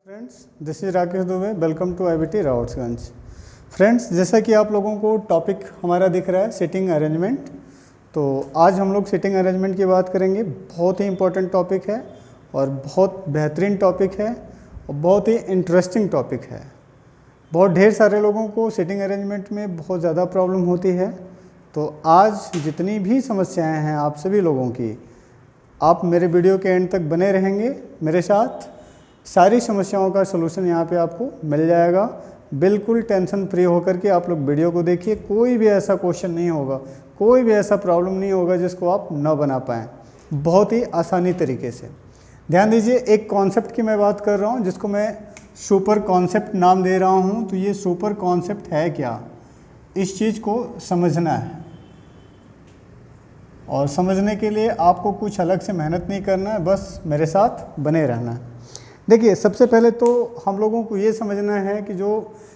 Friends, this is Rakesh Dubey. Welcome to IBT Robertsganj. Friends, जैसा कि आप लोगों को टॉपिक हमारा दिख रहा है सिटिंग अरेंजमेंट, तो आज हम लोग सिटिंग अरेंजमेंट की बात करेंगे। बहुत ही इंपॉर्टेंट टॉपिक है और बहुत बेहतरीन टॉपिक है और बहुत ही इंटरेस्टिंग टॉपिक है। बहुत ढेर सारे लोगों को सिटिंग अरेंजमेंट में बहुत ज़्यादा प्रॉब्लम होती है। तो आज जितनी भी समस्याएं हैं आप सभी लोगों की, आप मेरे वीडियो के एंड तक बने रहेंगे मेरे साथ, सारी समस्याओं का सलूशन यहाँ पे आपको मिल जाएगा। बिल्कुल टेंशन फ्री होकर के आप लोग वीडियो को देखिए। कोई भी ऐसा क्वेश्चन नहीं होगा, कोई भी ऐसा प्रॉब्लम नहीं होगा जिसको आप न बना पाएँ, बहुत ही आसानी तरीके से। ध्यान दीजिए, एक कॉन्सेप्ट की मैं बात कर रहा हूँ जिसको मैं सुपर कॉन्सेप्ट नाम दे रहा हूँ। तो ये सुपर कॉन्सेप्ट है क्या, इस चीज़ को समझना है और समझने के लिए आपको कुछ अलग से मेहनत नहीं करना है, बस मेरे साथ बने रहना है। देखिए, सबसे पहले तो हम लोगों को ये समझना है कि जो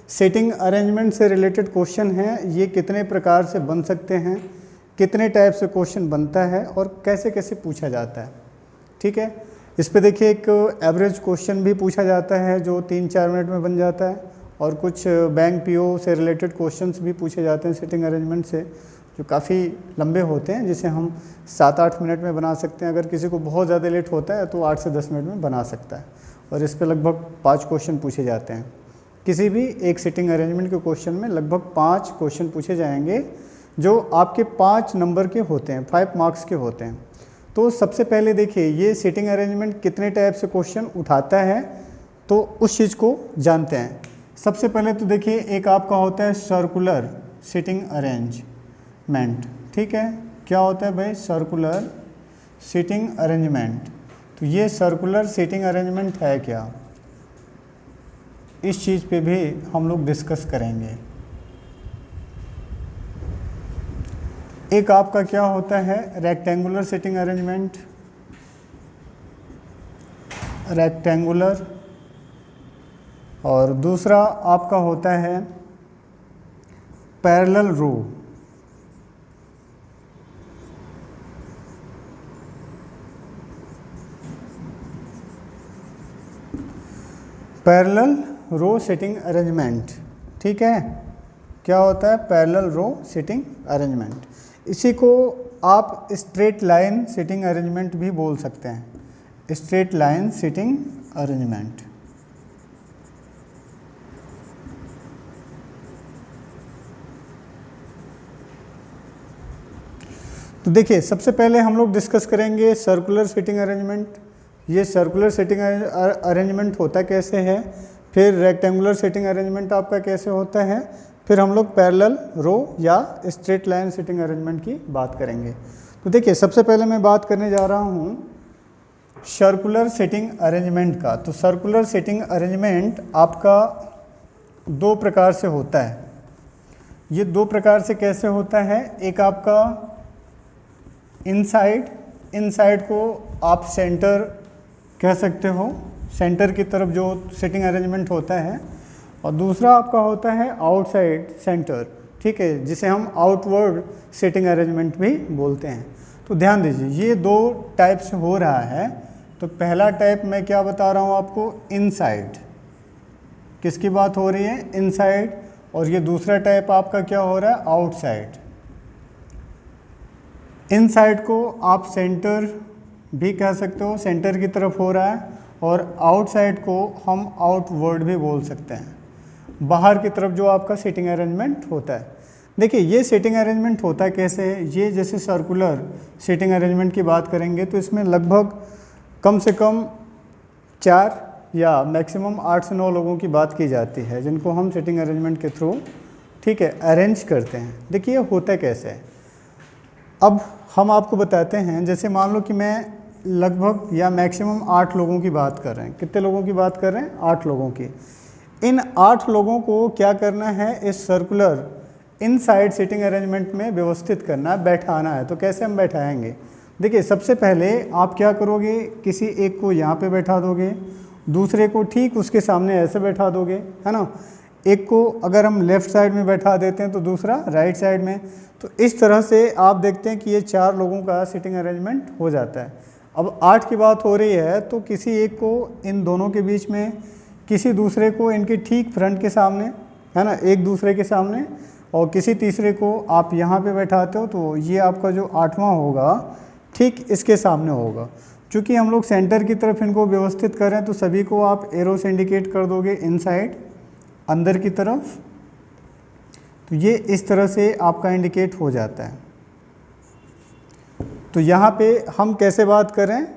सेटिंग अरेंजमेंट से रिलेटेड क्वेश्चन हैं ये कितने प्रकार से बन सकते हैं, कितने टाइप से क्वेश्चन बनता है और कैसे कैसे पूछा जाता है। ठीक है, इस पे देखिए एक एवरेज क्वेश्चन भी पूछा जाता है जो 3-4 मिनट में बन जाता है, और कुछ बैंक PO से रिलेटेड क्वेश्चंस भी पूछे जाते हैं सिटिंग अरेंजमेंट से, जो काफ़ी लंबे होते हैं, जिसे हम 7-8 मिनट में बना सकते हैं। अगर किसी को बहुत ज़्यादा लेट होता है तो 8 से 10 मिनट में बना सकता है, और इस पे लगभग 5 क्वेश्चन पूछे जाते हैं। किसी भी एक सिटिंग अरेंजमेंट के क्वेश्चन में लगभग 5 क्वेश्चन पूछे जाएंगे जो आपके 5 नंबर के होते हैं, 5 मार्क्स के होते हैं। तो सबसे पहले देखिए, ये सिटिंग अरेंजमेंट कितने टाइप से क्वेश्चन उठाता है तो उस चीज़ को जानते हैं। सबसे पहले तो देखिए, एक आपका होता है सर्कुलर सिटिंग अरेंजमेंट। ठीक है, क्या होता है भाई? Circular sitting arrangement. तो ये सर्कुलर सिटिंग अरेंजमेंट है क्या, इस चीज़ पे भी हम लोग डिस्कस करेंगे। एक आपका क्या होता है रेक्टेंगुलर सिटिंग अरेंजमेंट, रेक्टेंगुलर, और दूसरा आपका होता है पैरेलल रो। पैरेलल रो सिटिंग अरेंजमेंट। ठीक है, क्या होता है पैरेलल रो सिटिंग अरेंजमेंट? इसी को आप स्ट्रेट लाइन सिटिंग अरेंजमेंट भी बोल सकते हैं, स्ट्रेट लाइन सिटिंग अरेंजमेंट। तो देखिए, सबसे पहले हम लोग डिस्कस करेंगे सर्कुलर सिटिंग अरेंजमेंट। ये सर्कुलर सिटिंग अरेंजमेंट होता कैसे है, फिर रेक्टेंगुलर सिटिंग अरेंजमेंट आपका कैसे होता है, फिर हम लोग पैरेलल रो या स्ट्रेट लाइन सिटिंग अरेंजमेंट की बात करेंगे। तो देखिए, सबसे पहले मैं बात करने जा रहा हूँ सर्कुलर सिटिंग अरेंजमेंट का। तो सर्कुलर सिटिंग अरेंजमेंट आपका 2 प्रकार से होता है। ये 2 प्रकार से कैसे होता है? एक आपका इनसाइड को आप सेंटर कह सकते हो, सेंटर की तरफ जो सिटिंग अरेंजमेंट होता है, और दूसरा आपका होता है आउटसाइड सेंटर। ठीक है, जिसे हम आउटवर्ड सिटिंग अरेंजमेंट भी बोलते हैं। तो ध्यान दीजिए, ये 2 टाइप से हो रहा है। तो पहला टाइप मैं क्या बता रहा हूँ आपको, इनसाइड। किसकी बात हो रही है? इनसाइड। और ये दूसरा टाइप आपका क्या हो रहा है? आउटसाइड। इनसाइड को आप सेंटर भी कह सकते हो, सेंटर की तरफ हो रहा है, और आउटसाइड को हम आउटवर्ड भी बोल सकते हैं, बाहर की तरफ जो आपका सिटिंग अरेंजमेंट होता है। देखिए, ये सिटिंग अरेंजमेंट होता कैसे है? ये जैसे सर्कुलर सिटिंग अरेंजमेंट की बात करेंगे तो इसमें लगभग कम से कम 4 या मैक्सिमम 8 से 9 लोगों की बात की जाती है, जिनको हम सिटिंग अरेंजमेंट के थ्रू, ठीक है, अरेंज करते हैं। देखिए, होता कैसे है, अब हम आपको बताते हैं। जैसे मान लो कि मैं लगभग या मैक्सिमम 8 लोगों की बात कर रहे हैं। कितने लोगों की बात कर रहे हैं? 8 लोगों की। इन 8 लोगों को क्या करना है? इस सर्कुलर इनसाइड सिटिंग अरेंजमेंट में व्यवस्थित करना है, बैठाना है। तो कैसे हम बैठाएंगे? देखिए, सबसे पहले आप क्या करोगे, किसी एक को यहाँ पे बैठा दोगे, दूसरे को ठीक उसके सामने ऐसे बैठा दोगे, है ना। एक को अगर हम लेफ़्ट साइड में बैठा देते हैं तो दूसरा राइट साइड में। तो इस तरह से आप देखते हैं कि ये 4 लोगों का सिटिंग अरेंजमेंट हो जाता है। अब 8 की बात हो रही है तो किसी एक को इन दोनों के बीच में किसी दूसरे को इनके ठीक फ्रंट के सामने, है ना, एक दूसरे के सामने, और किसी तीसरे को आप यहाँ पे बैठाते हो तो ये आपका जो 8वां होगा ठीक इसके सामने होगा। चूँकि हम लोग सेंटर की तरफ इनको व्यवस्थित कर रहे हैं तो सभी को आप एरो से इंडिकेट कर दोगे इनसाइड, अंदर की तरफ, तो ये इस तरह से आपका इंडिकेट हो जाता है। तो यहाँ पे हम कैसे बात कर रहे हैं,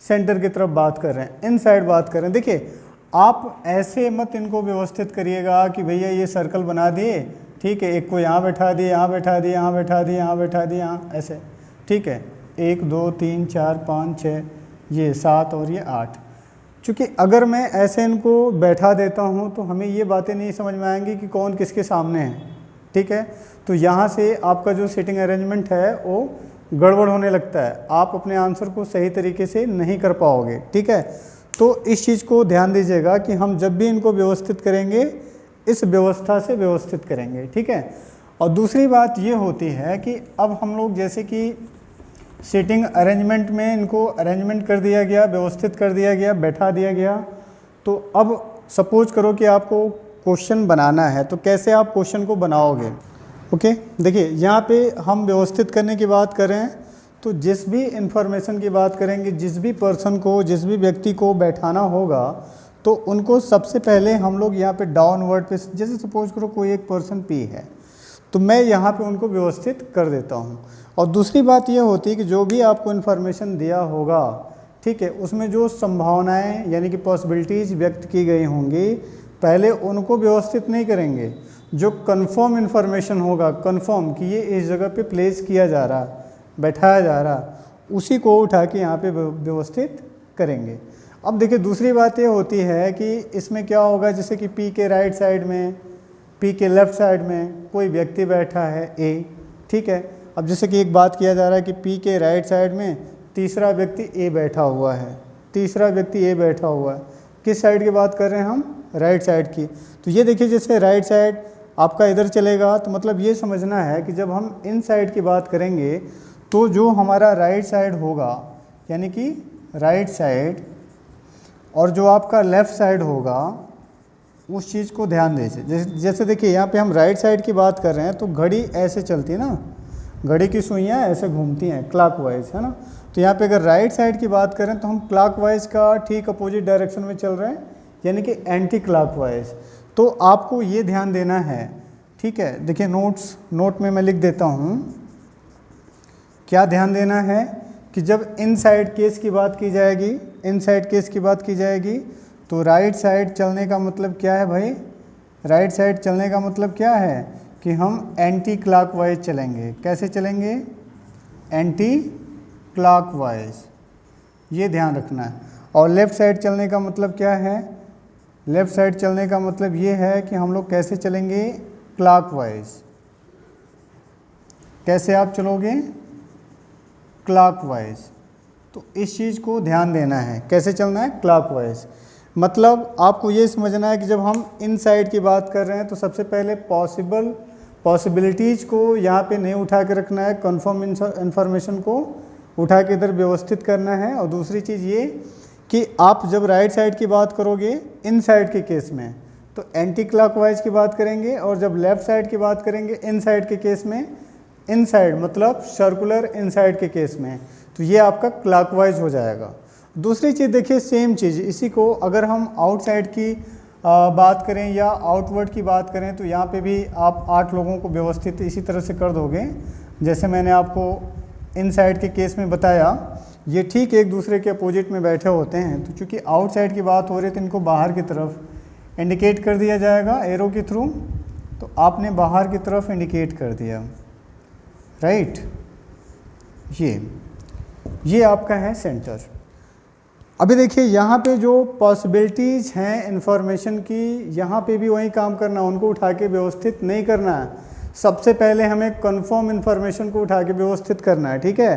सेंटर की तरफ बात कर रहे हैं, इनसाइड बात कर रहे हैं। देखिए आप ऐसे मत इनको व्यवस्थित करिएगा कि भैया ये सर्कल बना दिए, ठीक है, एक को यहाँ बैठा दिए, यहाँ बैठा दिए, यहाँ बैठा दिए, यहाँ बैठा दिए, यहाँ, ऐसे, ठीक है, 1 2 3 4 5 6, ये 7 और ये 8। चूँकि अगर मैं ऐसे इनको बैठा देता हूँ तो हमें ये बातें नहीं समझ में आएंगी कि कौन किसके सामने है, ठीक है। तो यहाँ से आपका जो सीटिंग अरेंजमेंट है वो गड़बड़ होने लगता है, आप अपने आंसर को सही तरीके से नहीं कर पाओगे, ठीक है। तो इस चीज़ को ध्यान दीजिएगा कि हम जब भी इनको व्यवस्थित करेंगे इस व्यवस्था से व्यवस्थित करेंगे, ठीक है। और दूसरी बात ये होती है कि अब हम लोग जैसे कि सीटिंग अरेंजमेंट में इनको अरेंजमेंट कर दिया गया, व्यवस्थित कर दिया गया, बैठा दिया गया, तो अब सपोज करो कि आपको क्वेश्चन बनाना है, तो कैसे आप क्वेश्चन को बनाओगे। ओके, देखिए यहाँ पे हम व्यवस्थित करने की बात कर रहे हैं, तो जिस भी इंफॉर्मेशन की बात करेंगे, जिस भी पर्सन को, जिस भी व्यक्ति को बैठाना होगा, तो उनको सबसे पहले हम लोग यहाँ पे डाउनवर्ड पे, जैसे सपोज करो कोई एक पर्सन पी है तो मैं यहाँ पे उनको व्यवस्थित कर देता हूँ। और दूसरी बात ये होती है कि जो भी आपको इन्फॉर्मेशन दिया होगा, ठीक है, उसमें जो संभावनाएं यानी कि पॉसिबिलिटीज़ व्यक्त की गई होंगी, पहले उनको व्यवस्थित नहीं करेंगे। जो कंफर्म इन्फॉर्मेशन होगा, कंफर्म कि ये इस जगह पे प्लेस किया जा रहा, बैठाया जा रहा, उसी को उठा के यहाँ पे व्यवस्थित करेंगे। अब देखिए दूसरी बात ये होती है कि इसमें क्या होगा, जैसे कि पी के राइट साइड में, पी के लेफ़्ट साइड में कोई व्यक्ति बैठा है ए, ठीक है। अब जैसे कि एक बात किया जा रहा है कि पी के राइट साइड में तीसरा व्यक्ति ए बैठा हुआ है, तीसरा व्यक्ति ए बैठा हुआ है। किस साइड की बात कर रहे हैं हम, राइट साइड की। तो ये देखिए जैसे राइट साइड आपका इधर चलेगा, तो मतलब ये समझना है कि जब हम इन साइड की बात करेंगे तो जो हमारा राइट साइड होगा, यानी कि राइट साइड, और जो आपका लेफ़्ट साइड होगा, उस चीज़ को ध्यान दीजिए। जैसे देखिए यहाँ पे हम राइट साइड की बात कर रहे हैं तो घड़ी ऐसे चलती है ना, घड़ी की सुइयाँ ऐसे घूमती हैं क्लॉकवाइज, है ना। तो यहाँ पे अगर राइट साइड की बात करें तो हम क्लॉकवाइज का ठीक अपोजिट डायरेक्शन में चल रहे हैं, यानी कि एंटी क्लॉकवाइज। तो आपको ये ध्यान देना है, ठीक है। देखिए नोट में मैं लिख देता हूँ, क्या ध्यान देना है कि जब इन साइड केस की बात की जाएगी, इन साइड केस की बात की जाएगी, तो राइट साइड चलने का मतलब क्या है भाई, राइट साइड चलने का मतलब क्या है कि हम एंटी क्लॉकवाइज चलेंगे। कैसे चलेंगे, एंटी क्लॉकवाइज, ये ध्यान रखना है। और लेफ़्ट साइड चलने का मतलब क्या है, लेफ़्ट साइड चलने का मतलब ये है कि हम लोग कैसे चलेंगे, क्लॉकवाइज। कैसे आप चलोगे, क्लॉकवाइज। तो इस चीज़ को ध्यान देना है, कैसे चलना है, क्लॉकवाइज। मतलब आपको ये समझना है कि जब हम इन साइड की बात कर रहे हैं तो सबसे पहले पॉसिबिलिटीज़ को यहाँ पे नहीं उठा के रखना है, कंफर्म इंफॉर्मेशन को उठा के इधर व्यवस्थित करना है। और दूसरी चीज़ ये कि आप जब राइट साइड की बात करोगे इन साइड के केस में तो एंटी क्लॉकवाइज की बात करेंगे, और जब लेफ़्ट साइड की बात करेंगे इन साइड के केस में, इन साइड मतलब सर्कुलर इन साइड के केस में, तो ये आपका क्लॉकवाइज हो जाएगा। दूसरी चीज़ देखिए सेम चीज़, इसी को अगर हम आउटसाइड की बात करें या आउटवर्ड की बात करें तो यहाँ पे भी आप 8 लोगों को व्यवस्थित इसी तरह से कर दोगे जैसे मैंने आपको इन साइड के केस में बताया। ये ठीक एक दूसरे के अपोजिट में बैठे होते हैं, तो चूँकि आउटसाइड की बात हो रही है तो इनको बाहर की तरफ इंडिकेट कर दिया जाएगा एरो के थ्रू। तो आपने बाहर की तरफ इंडिकेट कर दिया, राइट। ये आपका है सेंटर। अभी देखिए यहाँ पे जो पॉसिबिलिटीज़ हैं इंफॉर्मेशन की, यहाँ पे भी वही काम करना, उनको उठा के व्यवस्थित नहीं करना है। सबसे पहले हमें कंफर्म इन्फॉर्मेशन को उठा के व्यवस्थित करना है, ठीक है।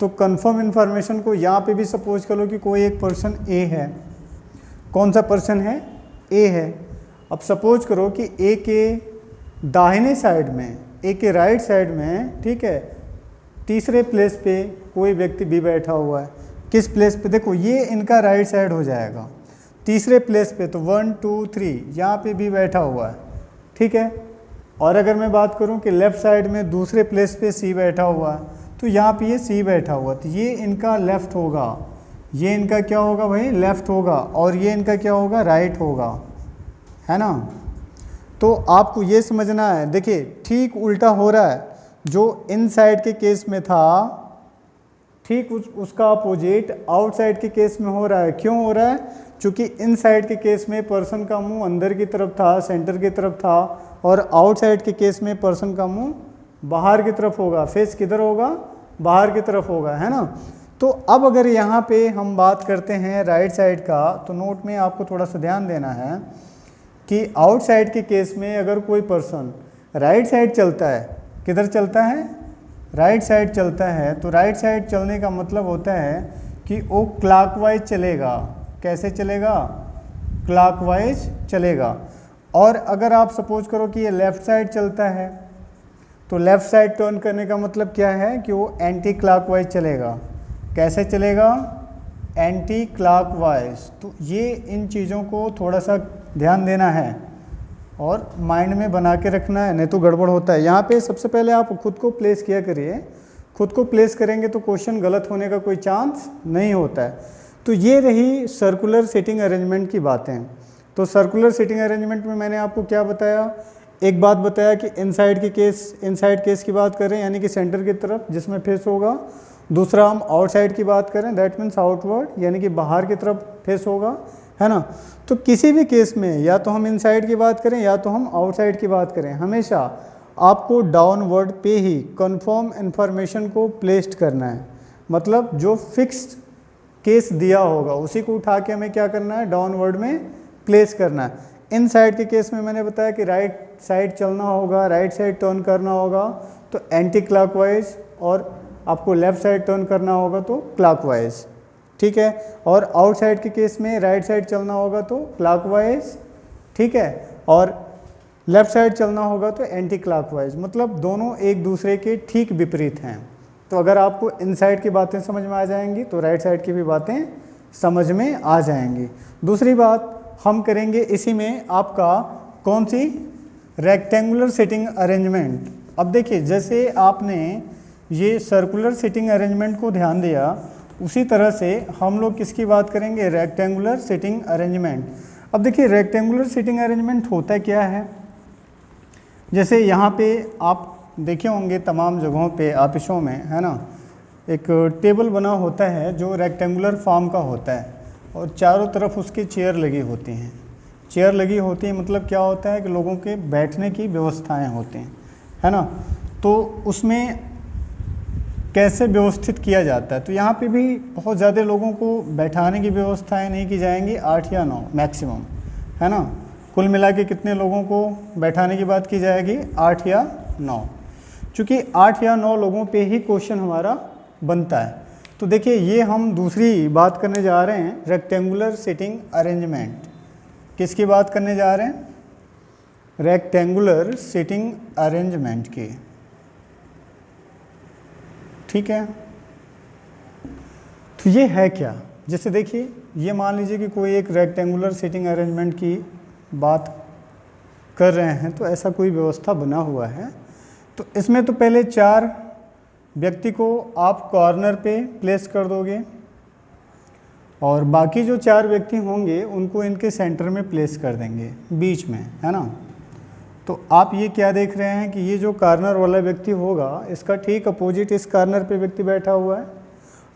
तो कंफर्म इन्फॉर्मेशन को यहाँ पे भी सपोज कर लो कि कोई एक पर्सन ए है। कौन सा पर्सन है, ए है। अब सपोज करो कि ए के दाहिने साइड में, ए के राइट साइड में, ठीक है, तीसरे प्लेस पे कोई व्यक्ति भी बैठा हुआ है। किस प्लेस पे, देखो ये इनका राइट साइड हो जाएगा। तीसरे प्लेस पे, तो 1 2 3 यहाँ पे बी बैठा हुआ है, ठीक है। और अगर मैं बात करूँ कि लेफ़्ट साइड में दूसरे प्लेस पे सी बैठा हुआ है, तो यहाँ पे ये सी बैठा हुआ, तो ये इनका लेफ़्ट होगा, ये इनका क्या होगा भाई, लेफ़्ट होगा, और ये इनका क्या होगा, राइट होगा, है ना। तो आपको ये समझना है, देखिए ठीक उल्टा हो रहा है, जो इनसाइड के केस में था ठीक उसका अपोजिट आउटसाइड के केस में हो रहा है। क्यों हो रहा है? क्योंकि इनसाइड के केस में पर्सन का मुंह अंदर की तरफ था, सेंटर की तरफ था, और आउटसाइड के केस में पर्सन का मुंह बाहर की तरफ होगा। फेस किधर होगा? बाहर की तरफ होगा, है ना। तो अब अगर यहाँ पे हम बात करते हैं राइट साइड का, तो नोट में आपको थोड़ा सा ध्यान देना है कि आउटसाइड के केस में अगर कोई पर्सन राइट साइड चलता है, किधर चलता है? राइट साइड चलता है, तो राइट साइड चलने का मतलब होता है कि वो क्लॉकवाइज चलेगा। कैसे चलेगा? क्लॉकवाइज चलेगा। और अगर आप सपोज करो कि ये लेफ़्ट साइड चलता है, तो लेफ़्ट साइड टर्न करने का मतलब क्या है कि वो एंटी क्लॉकवाइज चलेगा। कैसे चलेगा? Anti clockwise. तो ये इन चीज़ों को थोड़ा सा ध्यान देना है और माइंड में बना के रखना है, नहीं तो गड़बड़ होता है। यहाँ पे सबसे पहले आप खुद को प्लेस किया करिए, खुद को प्लेस करेंगे तो क्वेश्चन गलत होने का कोई चांस नहीं होता है। तो ये रही सर्कुलर सीटिंग अरेंजमेंट की बातें। तो सर्कुलर सीटिंग अरेंजमेंट में मैंने आपको क्या बताया? एक बात बताया कि इनसाइड केस की बात करें, यानी कि सेंटर की तरफ जिसमें फेस होगा। दूसरा हम आउटसाइड की बात करें, दैट मीन्स आउटवर्ड, यानी कि बाहर की तरफ फेस होगा, है ना। तो किसी भी केस में या तो हम इनसाइड की बात करें या तो हम आउटसाइड की बात करें, हमेशा आपको डाउनवर्ड पे ही कंफर्म इन्फॉर्मेशन को प्लेस्ड करना है। मतलब जो फिक्स्ड केस दिया होगा उसी को उठा के हमें क्या करना है? डाउनवर्ड में प्लेस करना है। इनसाइड के केस में मैंने बताया कि राइट साइड चलना होगा, राइट साइड टर्न करना होगा तो एंटी क्लॉकवाइज, और आपको लेफ़्ट साइड टर्न करना होगा तो क्लॉकवाइज, ठीक है। और आउटसाइड के केस में राइट साइड चलना होगा तो क्लॉकवाइज, ठीक है, और लेफ़्ट साइड चलना होगा तो एंटी क्लॉकवाइज। मतलब दोनों एक दूसरे के ठीक विपरीत हैं। तो अगर आपको इनसाइड की बातें समझ में आ जाएंगी तो राइट साइड की भी बातें समझ में आ जाएंगी। दूसरी बात हम करेंगे इसी में आपका कौन सी? Rectangular seating arrangement. अब देखिए, जैसे आपने ये सर्कुलर सीटिंग अरेंजमेंट को ध्यान दिया, उसी तरह से हम लोग किसकी बात करेंगे? Rectangular seating arrangement. अब देखिए रेक्टेंगुलर सीटिंग अरेंजमेंट होता क्या है? जैसे यहाँ पे आप देखे होंगे तमाम जगहों पे, ऑफिसों में, है ना, एक टेबल बना होता है जो रेक्टेंगुलर फॉर्म का होता है और चारों तरफ उसकी चेयर लगी होती हैं। चेयर लगी होती है मतलब क्या होता है कि लोगों के बैठने की व्यवस्थाएं होती हैं, है ना। तो उसमें कैसे व्यवस्थित किया जाता है? तो यहाँ पे भी बहुत ज़्यादा लोगों को बैठाने की व्यवस्थाएं नहीं की जाएंगी, 8 या 9 मैक्सिमम, है ना। कुल मिला के कितने लोगों को बैठाने की बात की जाएगी? 8 या 9। चूँकि 8 या 9 लोगों पे ही क्वेश्चन हमारा बनता है। तो देखिए ये हम दूसरी बात करने जा रहे हैं, रेक्टेंगुलर सीटिंग अरेंजमेंट। किसकी बात करने जा रहे हैं? रेक्टेंगुलर सीटिंग अरेंजमेंट की, ठीक है। तो ये है क्या? जैसे देखिए, ये मान लीजिए कि कोई एक रेक्टेंगुलर सीटिंग अरेंजमेंट की बात कर रहे हैं, तो ऐसा कोई व्यवस्था बना हुआ है। तो इसमें तो पहले 4 व्यक्ति को आप कॉर्नर पे प्लेस कर दोगे और बाकी जो 4 व्यक्ति होंगे उनको इनके सेंटर में प्लेस कर देंगे, बीच में, है ना। तो आप ये क्या देख रहे हैं कि ये जो कॉर्नर वाला व्यक्ति होगा, इसका ठीक अपोजिट इस कॉर्नर पे व्यक्ति बैठा हुआ है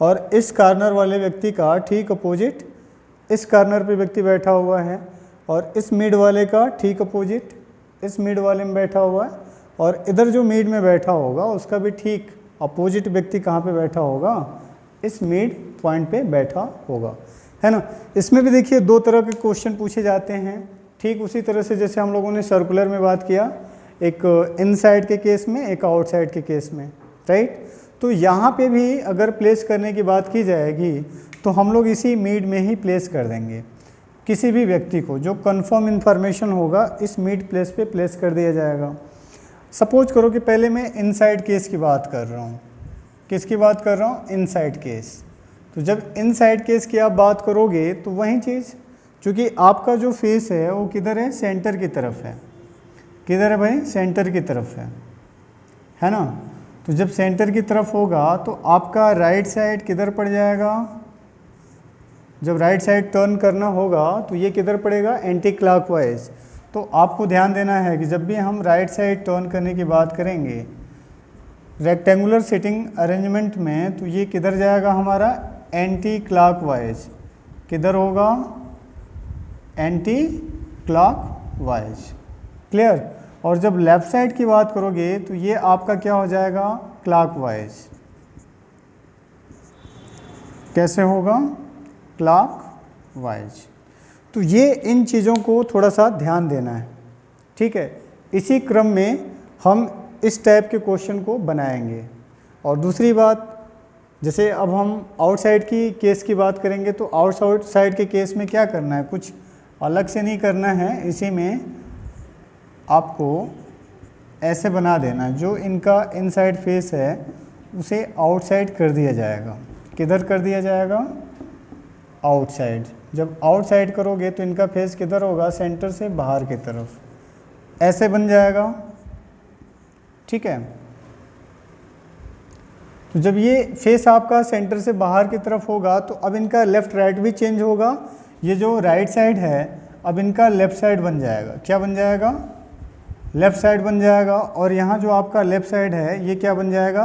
और इस कॉर्नर वाले व्यक्ति का ठीक अपोजिट इस कॉर्नर पे व्यक्ति बैठा हुआ है और इस मिड वाले का ठीक अपोजिट इस मिड वाले में बैठा हुआ है और इधर जो मिड में बैठा होगा उसका भी ठीक अपोजिट व्यक्ति कहाँ पे बैठा होगा? इस मिड पॉइंट पे बैठा होगा, है ना। इसमें भी देखिए 2 तरह के क्वेश्चन पूछे जाते हैं, ठीक उसी तरह से जैसे हम लोगों ने सर्कुलर में बात किया, एक इनसाइड के केस में, एक आउटसाइड के केस में, राइट। तो यहाँ पे भी अगर प्लेस करने की बात की जाएगी तो हम लोग इसी मिड में ही प्लेस कर देंगे। किसी भी व्यक्ति को जो कंफर्म इन्फॉर्मेशन होगा इस मिड प्लेस पे प्लेस कर दिया जाएगा। सपोज करो कि पहले मैं इनसाइड केस की बात कर रहा हूँ। किसकी बात कर रहा हूँ? Inside case. तो जब इनसाइड केस की आप बात करोगे तो वही चीज़ क्योंकि आपका जो फेस है वो किधर है, सेंटर की तरफ है। किधर है भाई, सेंटर की तरफ है ना। तो जब सेंटर की तरफ होगा तो आपका राइट साइड किधर पड़ जाएगा, जब राइट साइड टर्न करना होगा तो ये किधर पड़ेगा, एंटी क्लॉकवाइज। तो आपको ध्यान देना है कि जब भी हम राइट साइड टर्न करने की बात करेंगे रेक्टेंगुलर सीटिंग अरेंजमेंट में, तो ये किधर जाएगा हमारा, एंटी क्लॉकवाइज। किधर होगा, एंटी क्लॉकवाइज। क्लियर। और जब लेफ्ट साइड की बात करोगे तो ये आपका क्या हो जाएगा, क्लॉकवाइज। कैसे होगा, क्लॉकवाइज। तो ये इन चीज़ों को थोड़ा सा ध्यान देना है, ठीक है। इसी क्रम में हम इस टाइप के क्वेश्चन को बनाएंगे। और दूसरी बात, जैसे अब हम आउटसाइड की केस की बात करेंगे तो आउटसाइड के केस में क्या करना है, कुछ अलग से नहीं करना है, इसी में आपको ऐसे बना देना है, जो इनका इनसाइड फेस है उसे आउटसाइड कर दिया जाएगा। किधर कर दिया जाएगा, आउटसाइड। जब आउटसाइड करोगे तो इनका फेस किधर होगा, सेंटर से बाहर की तरफ, ऐसे बन जाएगा, ठीक है। तो जब ये फेस आपका सेंटर से बाहर की तरफ होगा तो अब इनका लेफ़्ट राइट भी चेंज होगा। ये जो राइट साइड है अब इनका लेफ़्ट साइड बन जाएगा। क्या बन जाएगा, लेफ़्ट साइड बन जाएगा। और यहाँ जो आपका लेफ़्ट साइड है ये क्या बन जाएगा,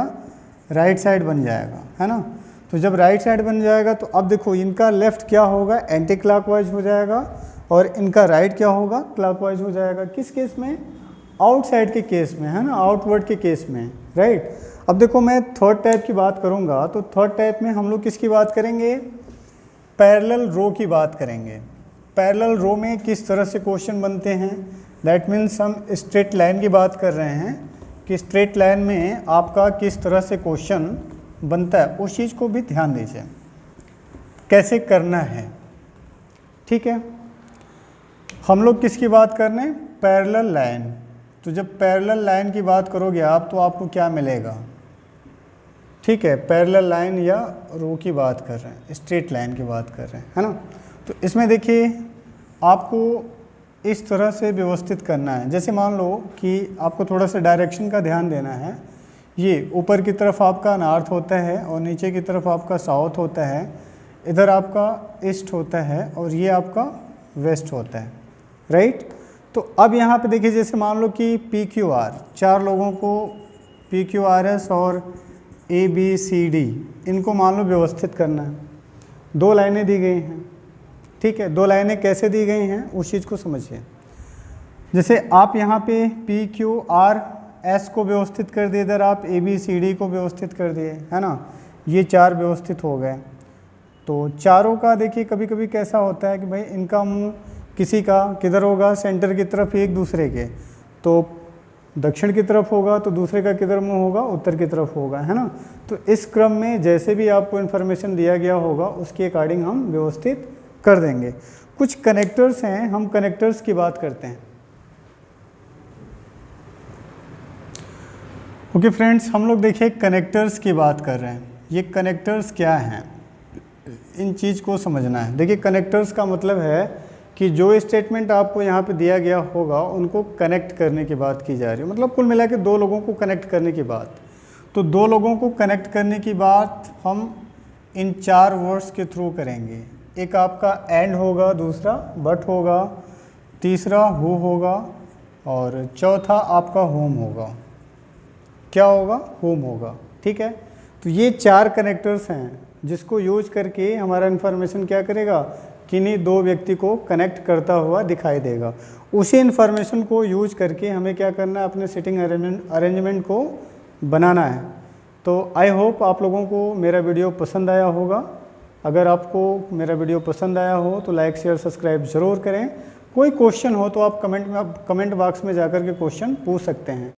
राइट साइड बन जाएगा, है ना। तो जब राइट साइड बन जाएगा तो अब देखो इनका लेफ़्ट क्या होगा, एंटी क्लॉकवाइज हो जाएगा, और इनका राइट क्या होगा, क्लॉकवाइज हो जाएगा। किस केस में, आउटसाइड के केस में, है ना, आउटवर्ड के केस में, राइट। अब देखो मैं थर्ड टाइप की बात करूँगा तो थर्ड टाइप में हम लोग किसकी बात करेंगे, पैरेलल रो की बात करेंगे। पैरेलल रो में किस तरह से क्वेश्चन बनते हैं, दैट मीन्स हम स्ट्रेट लाइन की बात कर रहे हैं कि स्ट्रेट लाइन में आपका किस तरह से क्वेश्चन बनता है, उस चीज़ को भी ध्यान दीजिए कैसे करना है, ठीक है। हम लोग किसकी बात कर रहे हैं, पैरेलल लाइन। तो जब पैरेलल लाइन की बात करोगे आप तो आपको क्या मिलेगा, ठीक है, पैरेलल लाइन या रो की बात कर रहे हैं, स्ट्रेट लाइन की बात कर रहे हैं, है ना। तो इसमें देखिए आपको इस तरह से व्यवस्थित करना है। जैसे मान लो कि आपको थोड़ा सा डायरेक्शन का ध्यान देना है। ये ऊपर की तरफ आपका नॉर्थ होता है और नीचे की तरफ आपका साउथ होता है, इधर आपका ईस्ट होता है और ये आपका वेस्ट होता है, राइट। तो अब यहाँ पे देखिए जैसे मान लो कि PQR, चार लोगों को PQRS और ABCD इनको मान लो व्यवस्थित करना है। दो लाइनें दी गई हैं, ठीक है। दो लाइनें कैसे दी गई हैं उस चीज़ को समझिए। जैसे आप यहाँ पे PQRS को व्यवस्थित कर दिए, इधर आप ABCD को व्यवस्थित कर दिए, है ना। ये चार व्यवस्थित हो गए। तो चारों का देखिए कभी कभी कैसा होता है कि भाई इनका मुंह किसी का किधर होगा, सेंटर की तरफ एक दूसरे के, तो दक्षिण की तरफ होगा तो दूसरे का किधर मुंह होगा, उत्तर की तरफ होगा, है ना। तो इस क्रम में जैसे भी आपको इन्फॉर्मेशन दिया गया होगा उसके अकॉर्डिंग हम व्यवस्थित कर देंगे। कुछ कनेक्टर्स हैं, हम कनेक्टर्स की बात करते हैं। ओके फ्रेंड्स, हम लोग देखिए कनेक्टर्स की बात कर रहे हैं। ये कनेक्टर्स क्या हैं, इन चीज़ को समझना है। देखिए कनेक्टर्स का मतलब है कि जो स्टेटमेंट आपको यहाँ पे दिया गया होगा उनको कनेक्ट करने की बात की जा रही है। मतलब कुल मिला के दो लोगों को कनेक्ट करने की बात। तो दो लोगों को कनेक्ट करने की बात हम इन चार वर्ड्स के थ्रू करेंगे। एक आपका एंड होगा, दूसरा बट होगा, तीसरा हु होगा और चौथा आपका होम होगा। क्या होगा, होम होगा, ठीक है। तो ये चार कनेक्टर्स हैं जिसको यूज करके हमारा इन्फॉर्मेशन क्या करेगा, किन्हीं दो व्यक्ति को कनेक्ट करता हुआ दिखाई देगा। उसी इन्फॉर्मेशन को यूज करके हमें क्या करना है, अपने सीटिंग अरेंजमेंट को बनाना है। तो आई होप आप लोगों को मेरा वीडियो पसंद आया होगा। अगर आपको मेरा वीडियो पसंद आया हो तो लाइक शेयर सब्सक्राइब ज़रूर करें। कोई क्वेश्चन हो तो आप कमेंट बॉक्स में जाकर के क्वेश्चन पूछ सकते हैं।